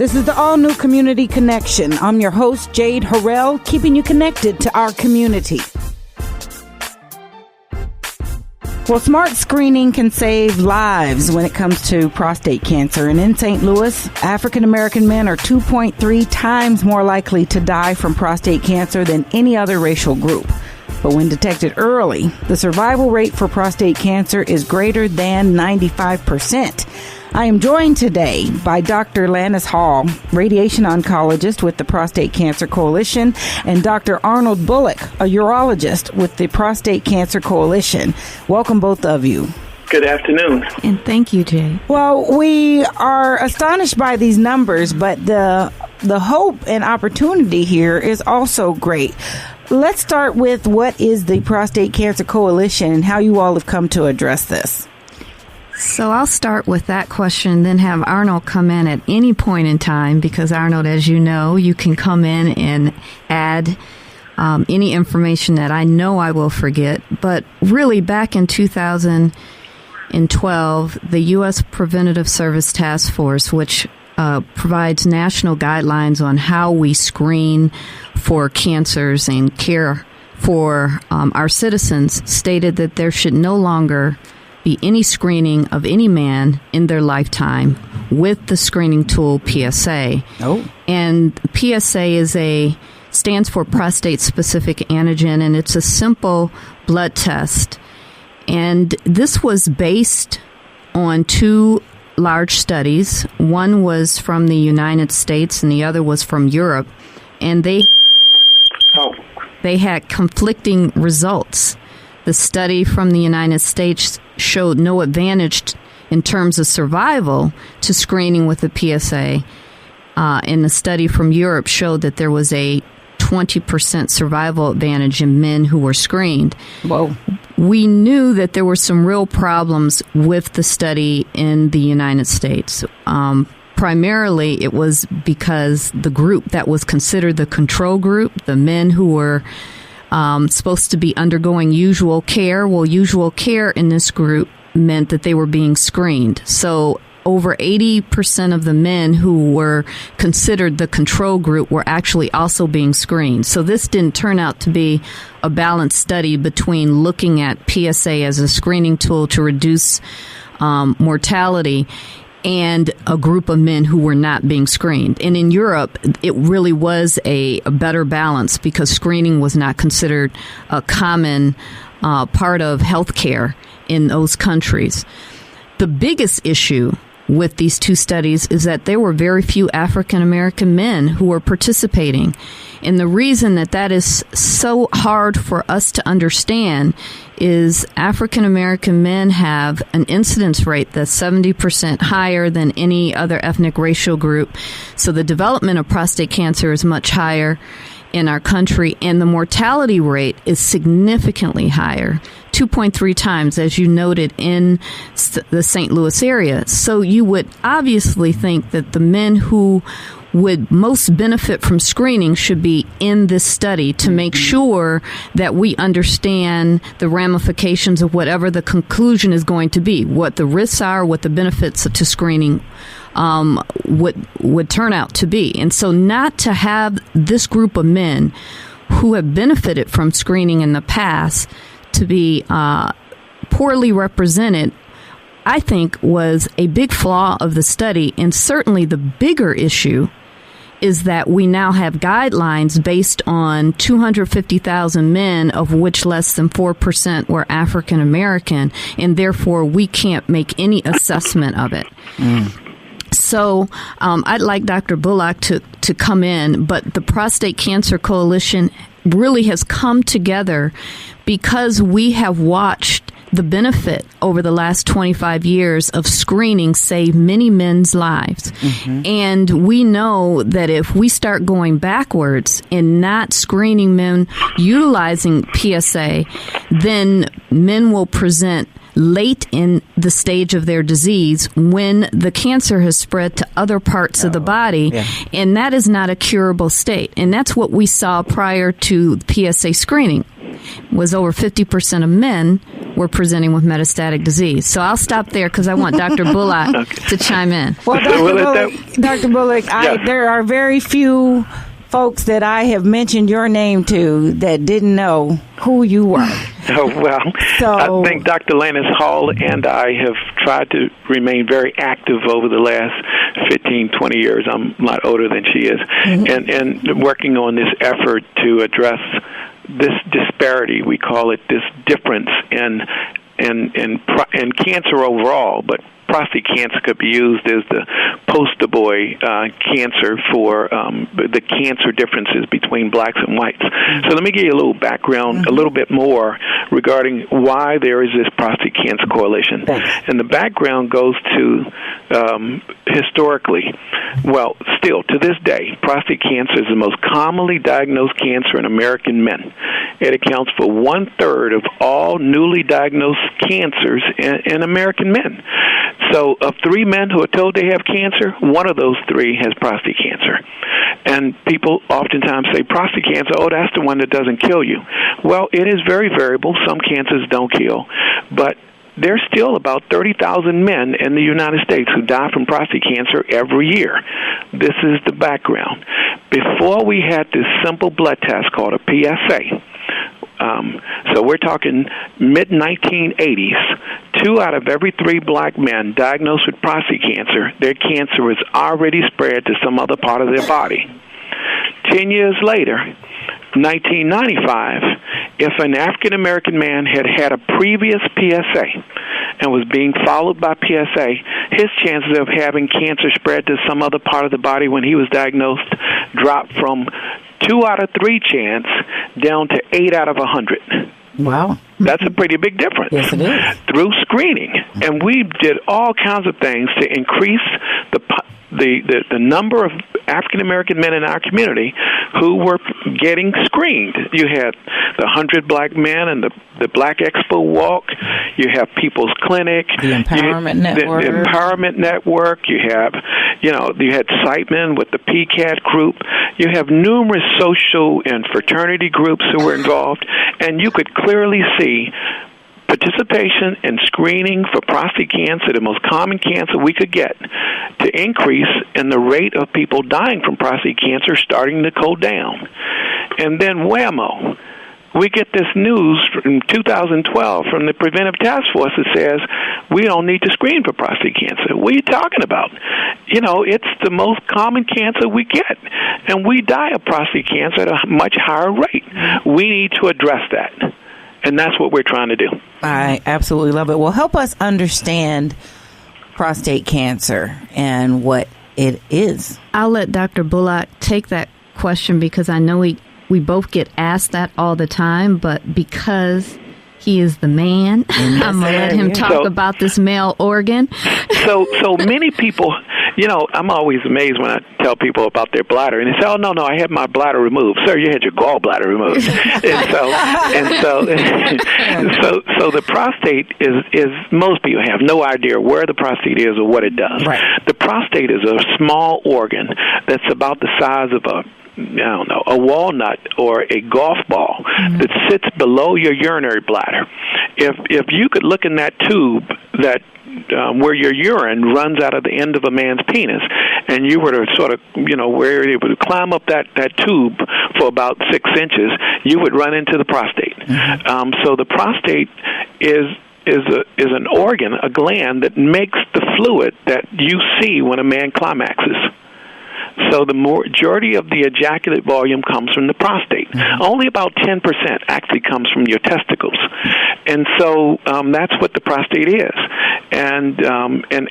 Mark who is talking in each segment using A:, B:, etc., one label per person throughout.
A: This is the all-new Community Connection. I'm your host, Jade, Harrell, keeping you connected to our community. Well, smart screening can save lives when it comes to prostate cancer. And in St. Louis, African-American men are 2.3 times more likely to die from prostate cancer than any other racial group. But when detected early, the survival rate for prostate cancer is greater than 95%. I am joined today by Dr. Lannis, radiation oncologist with the Prostate Cancer Coalition, and Dr. Arnold Bullock, a urologist with the Prostate Cancer Coalition. Welcome, both of you.
B: Good afternoon.
C: And thank you, Jay.
A: Well, we are astonished by these numbers, but the hope and opportunity here is also great. Let's start with what is the Prostate Cancer Coalition and how you all have come to address this.
C: So I'll start with that question, then have Arnold come in at any point in time, because Arnold, as you know, you can come in and add any information that I know I will forget. But really, back in 2012, the U.S. Preventive Services Task Force, which provides national guidelines on how we screen for cancers and care for our citizens, stated that there should no longer be any screening of any man in their lifetime with the screening tool PSA.
A: Oh.
C: And PSA stands for prostate specific antigen, and it's a simple blood test. And this was based on two large studies. One was from the United States and the other was from Europe. And they had conflicting results. The study from the United States showed no advantage in terms of survival to screening with the PSA. And the study from Europe showed that there was a 20% survival advantage in men who were screened.
A: Whoa.
C: We knew that there were some real problems with the study in the United States. Primarily, it was because the group that was considered the control group, the men who were supposed to be undergoing usual care. Well, usual care in this group meant that they were being screened. So over 80% of the men who were considered the control group were actually also being screened. So this didn't turn out to be a balanced study between looking at PSA as a screening tool to reduce mortality and a group of men who were not being screened. And in Europe, it really was a better balance because screening was not considered a common part of healthcare in those countries. The biggest issue with these two studies is that there were very few African American men who were participating. And the reason that is so hard for us to understand is African American men have an incidence rate that's 70% higher than any other ethnic racial group. So the development of prostate cancer is much higher in our country, and the mortality rate is significantly higher, 2.3 times, as you noted, in the St. Louis area. So you would obviously think that the men who would most benefit from screening should be in this study to make sure that we understand the ramifications of whatever the conclusion is going to be, what the risks are, what the benefits to screening would turn out to be. And so not to have this group of men who have benefited from screening in the past to be poorly represented, I think, was a big flaw of the study. And certainly the bigger issue is that we now have guidelines based on 250,000 men, of which less than 4% were African American, and therefore we can't make any assessment of it. So I'd like Dr. Bullock to come in, but the Prostate Cancer Coalition really has come together because we have watched the benefit over the last 25 years of screening save many men's lives. Mm-hmm. And we know that if we start going backwards and not screening men utilizing PSA, then men will present late in the stage of their disease when the cancer has spread to other parts of the body, and that is not a curable state. And that's what we saw prior to PSA screening, was over 50% of men were presenting with metastatic disease. So I'll stop there because I want Dr. Bullock to chime in.
A: Well, Dr. Bullock, there are very few folks that I have mentioned your name to that didn't know who you were.
B: Oh, well, I think Dr. Lannis Hall and I have tried to remain very active over the last 15, 20 years. I'm a lot older than she is. Mm-hmm. And working on this effort to address this disparity, we call it this difference in cancer overall, but prostate cancer could be used as the poster boy cancer for the cancer differences between blacks and whites. Mm-hmm. So let me give you a little background, a little bit more regarding why there is this Prostate Cancer Coalition. Thanks. And the background goes to historically, well, still to this day, prostate cancer is the most commonly diagnosed cancer in American men. It accounts for 1/3 of all newly diagnosed cancers in American men. So of 3 men who are told they have cancer, 1 of those 3 has prostate cancer. And people oftentimes say, prostate cancer, oh, that's the one that doesn't kill you. Well, it is very variable. Some cancers don't kill. But there's still about 30,000 men in the United States who die from prostate cancer every year. This is the background. Before we had this simple blood test called a PSA, so we're talking mid-1980s, 2 out of every 3 black men diagnosed with prostate cancer, their cancer was already spread to some other part of their body. 10 years later, 1995, if an African-American man had had a previous PSA and was being followed by PSA, his chances of having cancer spread to some other part of the body when he was diagnosed dropped from 2 out of 3 chance down to 8 out of 100.
A: Wow.
B: That's a pretty big difference.
A: Yes, it is.
B: Through screening. And we did all kinds of things to increase the number of African-American men in our community who were getting screened. You had the 100 Black Men and the Black Expo Walk. You have People's Clinic.
A: The Empowerment Network.
B: The Empowerment Network. You had Siteman with the PCAT group. You have numerous social and fraternity groups who were involved. And you could clearly see participation in screening for prostate cancer, the most common cancer we could get, to increase in the rate of people dying from prostate cancer starting to go down. And then whammo, we get this news from 2012 from the Preventive Task Force that says we don't need to screen for prostate cancer. What are you talking about? It's the most common cancer we get, and we die of prostate cancer at a much higher rate. We need to address that. And that's what we're trying to do.
A: I absolutely love it. Well, help us understand prostate cancer and what it is.
C: I'll let Dr. Bullock take that question because I know we both get asked that all the time, but because he is the man, I'm going to let him talk about this male organ.
B: So many people, I'm always amazed when I tell people about their bladder, and they say, oh, no, I had my bladder removed. Sir, you had your gallbladder removed. So the prostate is, most people have no idea where the prostate is or what it does. Right. The prostate is a small organ that's about the size of a walnut or a golf ball that sits below your urinary bladder. If you could look in that tube that where your urine runs out of the end of a man's penis, and you were to sort of, where it would climb up that tube for about 6 inches, you would run into the prostate. So the prostate is an organ, a gland that makes the fluid that you see when a man climaxes. So the majority of the ejaculate volume comes from the prostate. Only about 10% actually comes from your testicles. And so that's what the prostate is. And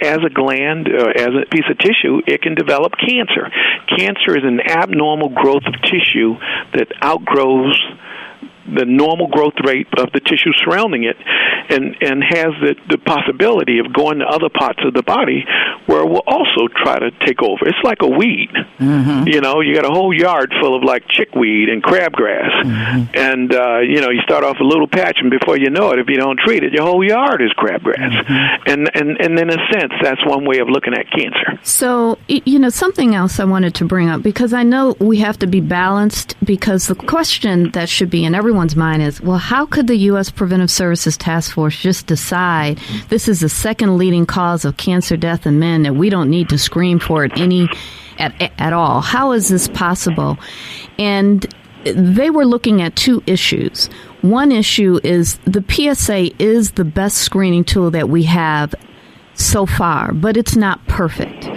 B: as a gland, as a piece of tissue, it can develop cancer. Cancer is an abnormal growth of tissue that outgrows the normal growth rate of the tissue surrounding it, and has the possibility of going to other parts of the body where it will also try to take over. It's like a weed. You got a whole yard full of like chickweed and crabgrass, and you start off a little patch, and before you know it, if you don't treat it, your whole yard is crabgrass. And in a sense, that's one way of looking at cancer.
C: So, something else I wanted to bring up, because I know we have to be balanced, because the question that should be in everyone's everyone's mind is, well, how could the U.S. Preventive Services Task Force just decide this is the second leading cause of cancer death in men that we don't need to screen for it at all? How is this possible? And they were looking at two issues. One issue is the PSA is the best screening tool that we have so far, but it's not perfect.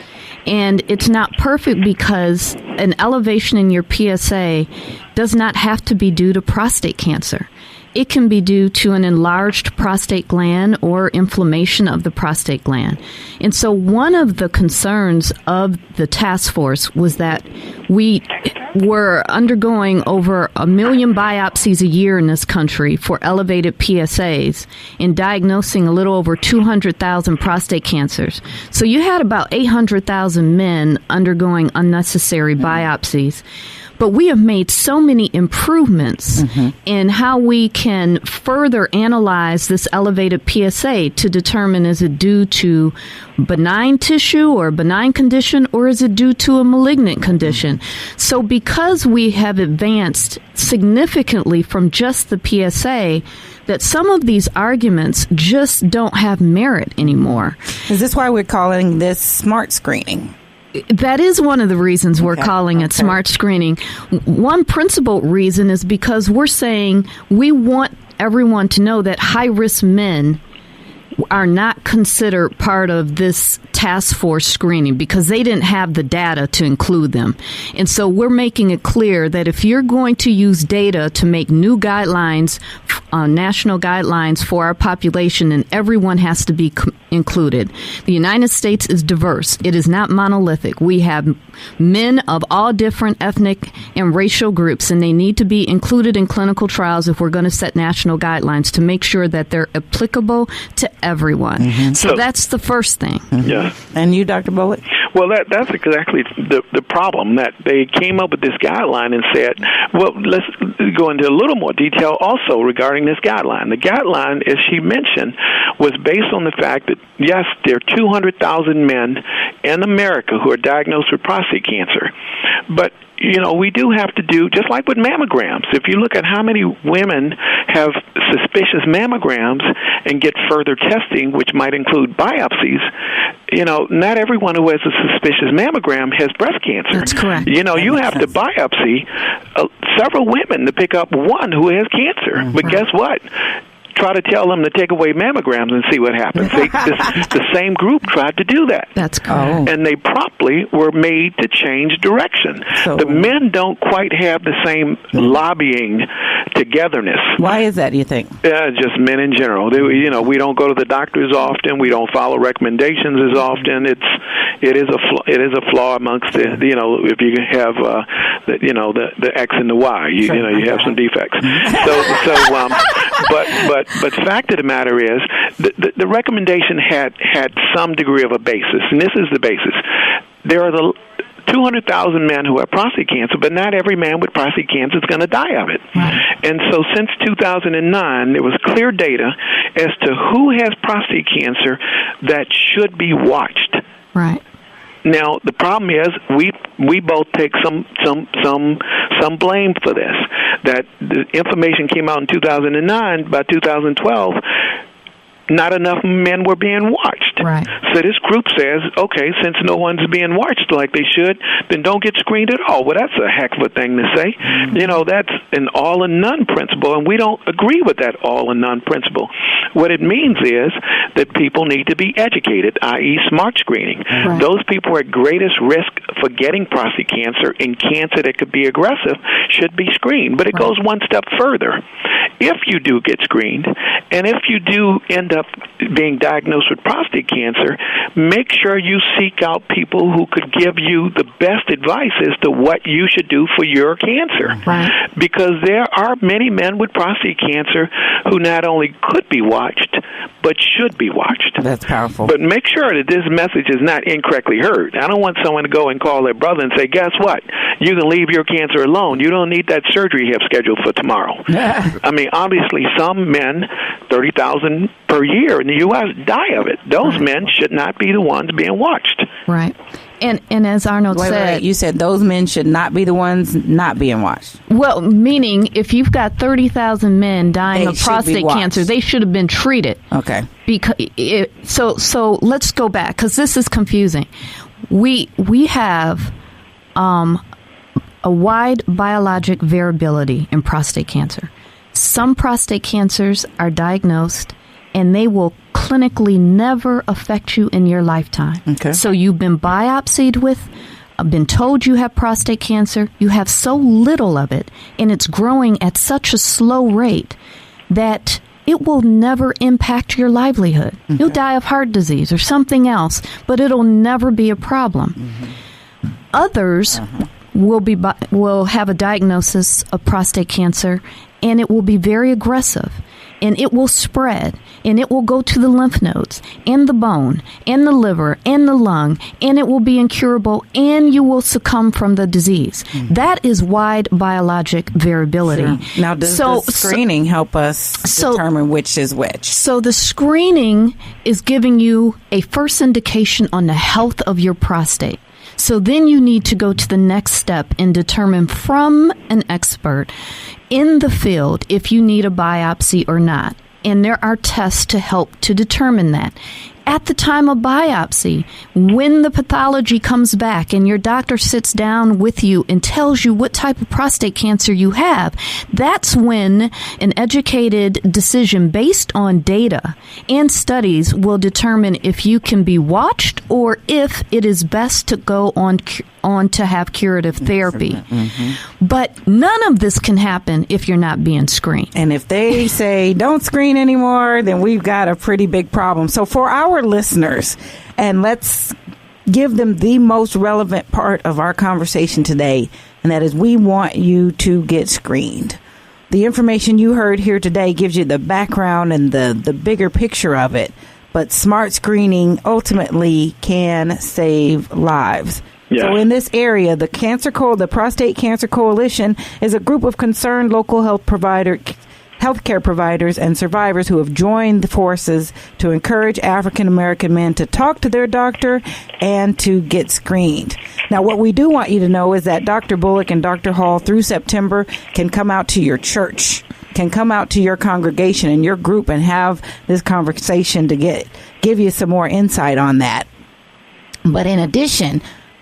C: And it's not perfect because an elevation in your PSA does not have to be due to prostate cancer. It can be due to an enlarged prostate gland or inflammation of the prostate gland. And so one of the concerns of the task force was that we were undergoing over 1 million biopsies a year in this country for elevated PSAs and diagnosing a little over 200,000 prostate cancers. So you had about 800,000 men undergoing unnecessary biopsies. But we have made so many improvements in how we can further analyze this elevated PSA to determine, is it due to benign tissue or a benign condition, or is it due to a malignant condition? So because we have advanced significantly from just the PSA, that some of these arguments just don't have merit anymore.
A: Is this why we're calling this smart screening?
C: That is one of the reasons we're calling it smart screening. One principal reason is because we're saying we want everyone to know that high-risk men are not considered part of this task force screening because they didn't have the data to include them. And so we're making it clear that if you're going to use data to make new guidelines, national guidelines for our population, then everyone has to be included. The United States is diverse. It is not monolithic. We have men of all different ethnic and racial groups, and they need to be included in clinical trials if we're going to set national guidelines to make sure that they're applicable to everyone. So that's the first thing.
B: Yeah.
A: And you, Dr. Bullock?
B: Well, that's exactly the problem, that they came up with this guideline and said, well, let's go into a little more detail also regarding this guideline. The guideline, as she mentioned, was based on the fact that, yes, there are 200,000 men in America who are diagnosed with prostate cancer. But you know, we do have to do, just like with mammograms, if you look at how many women have suspicious mammograms and get further testing, which might include biopsies, you know, not everyone who has a suspicious mammogram has breast cancer.
C: That's correct.
B: You know, you have to biopsy several women to pick up one who has cancer. But guess what? Try to tell them to take away mammograms and see what happens. The same group tried to do that.
C: That's correct.
B: And they promptly were made to change direction. So, the men don't quite have the same lobbying togetherness.
A: Why is that, do you think?
B: Just men in general. You know, we don't go to the doctors often. We don't follow recommendations as often. It is a flaw amongst the, you know, if you have the X and the Y, you know, you have some defects. But fact of the matter is, the recommendation had some degree of a basis, and this is the basis. There are the 200,000 men who have prostate cancer, but not every man with prostate cancer is going to die of it. Right. And so since 2009, there was clear data as to who has prostate cancer that should be watched.
C: Right.
B: Now the problem is we both take some blame for this. That the information came out in 2009. By 2012, not enough men were being watched.
C: Right.
B: So this group says, okay, since no one's being watched like they should, then don't get screened at all. Well, that's a heck of a thing to say. You know, that's an all or none principle, and we don't agree with that all or none principle. What it means is that people need to be educated, i.e. smart screening. Right. Those people at greatest risk for getting prostate cancer and cancer that could be aggressive should be screened. But it goes one step further. If you do get screened, and if you do end up being diagnosed with prostate cancer, make sure you seek out people who could give you the best advice as to what you should do for your cancer.
C: Right.
B: Because there are many men with prostate cancer who not only could be watched, but should be watched.
A: That's powerful.
B: But make sure that this message is not incorrectly heard. I don't want someone to go and call their brother and say, guess what? You can leave your cancer alone. You don't need that surgery you have scheduled for tomorrow. I mean, obviously, some men, 30,000 per year in the U.S., die of it. Those men should not be the ones being watched.
C: Right. And as Arnold said...
A: You said those men should not be the ones not being watched.
C: Well, meaning if you've got 30,000 men dying of prostate cancer, they should have been treated.
A: Okay.
C: So let's go back, because this is confusing. We have a wide biologic variability in prostate cancer. Some prostate cancers are diagnosed and they will clinically never affect you in your lifetime.
A: Okay.
C: So you've been biopsied with, been told you have prostate cancer, you have so little of it, and it's growing at such a slow rate that it will never impact your livelihood. Okay. You'll die of heart disease or something else, but it'll never be a problem. Mm-hmm. Others will have a diagnosis of prostate cancer, and it will be very aggressive, and it will spread, and it will go to the lymph nodes and the bone and the liver and the lung, and it will be incurable, and you will succumb from the disease. Mm-hmm. That is wide biologic variability.
A: Sure. Now, does the screening help us determine which is which?
C: So the screening is giving you a first indication on the health of your prostate. So then you need to go to the next step and determine from an expert in the field if you need a biopsy or not. And there are tests to help to determine that. At the time of biopsy, when the pathology comes back and your doctor sits down with you and tells you what type of prostate cancer you have, that's when an educated decision based on data and studies will determine if you can be watched or if it is best to go on to have curative therapy. Mm-hmm. But none of this can happen if you're not being screened.
A: And if they say don't screen anymore, then we've got a pretty big problem. So for our listeners, and let's give them the most relevant part of our conversation today, and that is we want you to get screened. The information you heard here today gives you the background and the bigger picture of it, but smart screening ultimately can save lives. Yeah. So in this area, the Prostate Cancer Coalition is a group of concerned local healthcare providers and survivors who have joined the forces to encourage African American men to talk to their doctor and to get screened. Now, what we do want you to know is that Dr. Bullock and Dr. Hall through September can come out to your church, can come out to your congregation and your group and have this conversation to give you some more insight on that. But in addition,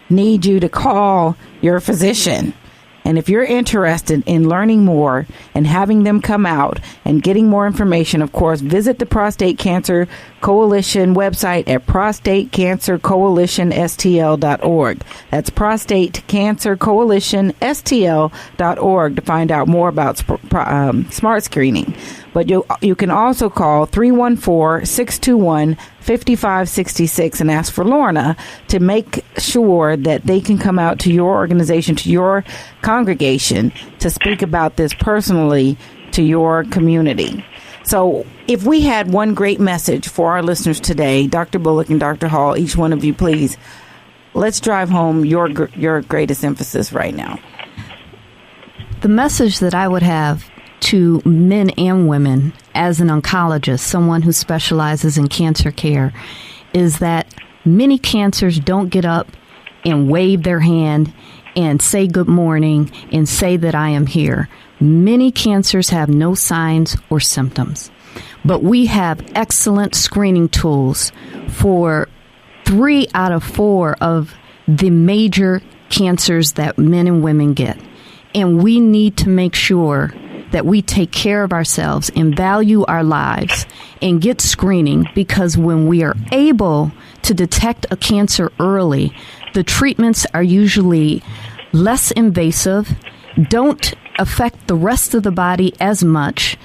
A: need you to call your physician. And if you're interested in learning more and having them come out and getting more information, of course, visit the Prostate Cancer Coalition website at prostatecancercoalitionstl.org. That's prostatecancercoalitionstl.org to find out more about smart screening. But you can also call 314-621-5566 and ask for Lorna to make sure that they can come out to your organization, to your congregation, to speak about this personally to your community. So if we had one great message for our listeners today, Dr. Bullock and Dr. Hall, each one of you, please, let's drive home your greatest emphasis right now.
C: The message that I would have to men and women as an oncologist, someone who specializes in cancer care, is that many cancers don't get up and wave their hand and say good morning and say that I am here. Many cancers have no signs or symptoms, but we have excellent screening tools for 3 out of 4 of the major cancers that men and women get. And we need to make sure that we take care of ourselves and value our lives and get screening, because when we are able to detect a cancer early, the treatments are usually less invasive, don't affect the rest of the body as much,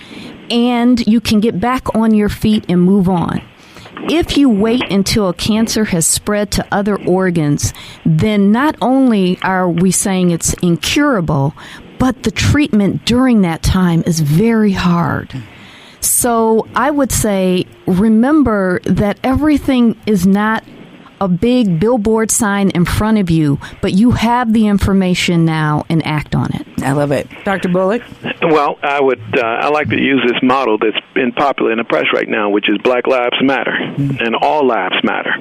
C: and you can get back on your feet and move on. If you wait until a cancer has spread to other organs, then not only are we saying it's incurable, but the treatment during that time is very hard. So I would say, remember that everything is not a big billboard sign in front of you, but you have the information now and act on it.
A: I love it. Dr. Bullock?
B: Well, I like to use this model that's been popular in the press right now, which is Black Lives Matter, and all lives matter.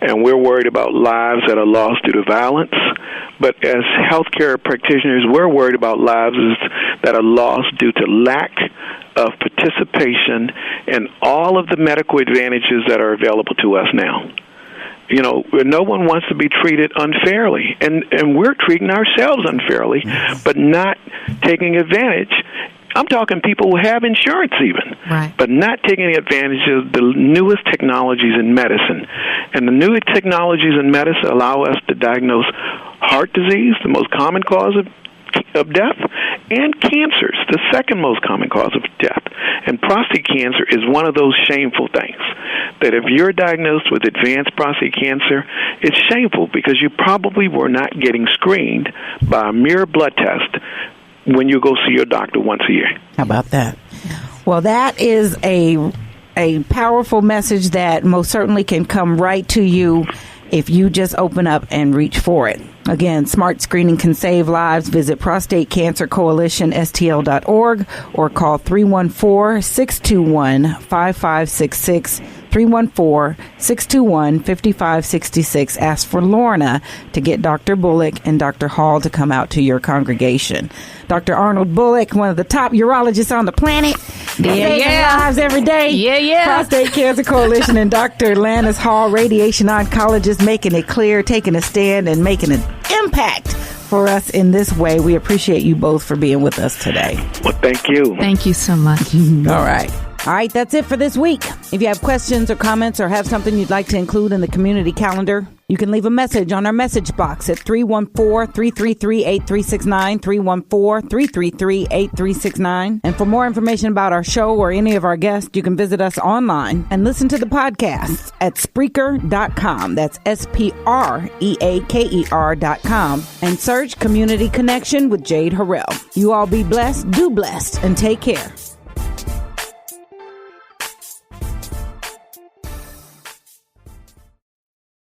B: and we're worried about lives that are lost due to violence. But as healthcare practitioners, we're worried about lives that are lost due to lack of participation in all of the medical advantages that are available to us now. You know, no one wants to be treated unfairly, and we're treating ourselves unfairly, but not taking advantage. I'm talking people who have insurance even,
C: right,
B: but not taking advantage of the newest technologies in medicine. And the new technologies in medicine allow us to diagnose heart disease, the most common cause of death, and cancers, the second most common cause of death. And prostate cancer is one of those shameful things, that if you're diagnosed with advanced prostate cancer, it's shameful because you probably were not getting screened by a mere blood test when you go see your doctor once a year.
A: How about that? Well, that is a powerful message that most certainly can come right to you if you just open up and reach for it. Again, smart screening can save lives. Visit Prostate Cancer Coalition, STL.org, or call 314-621-5566. 314-621-5566. Ask for Lorna to get Dr. Bullock and Dr. Hall to come out to your congregation. Dr. Arnold Bullock, one of the top urologists on the planet. Saving lives every day. Prostate Cancer Coalition, and Dr. Lannis Hall, radiation oncologist, making it clear, taking a stand, and making an impact for us in this way. We appreciate you both for being with us today.
B: Well, thank you.
C: Thank you so much.
A: All right, that's it for this week. If you have questions or comments or have something you'd like to include in the community calendar, you can leave a message on our message box at 314-333-8369, 314-333-8369. And for more information about our show or any of our guests, you can visit us online and listen to the podcasts at Spreaker.com. That's SPREAKER.com. And search Community Connection with Jade Harrell. You all be blessed, do blessed, and take care.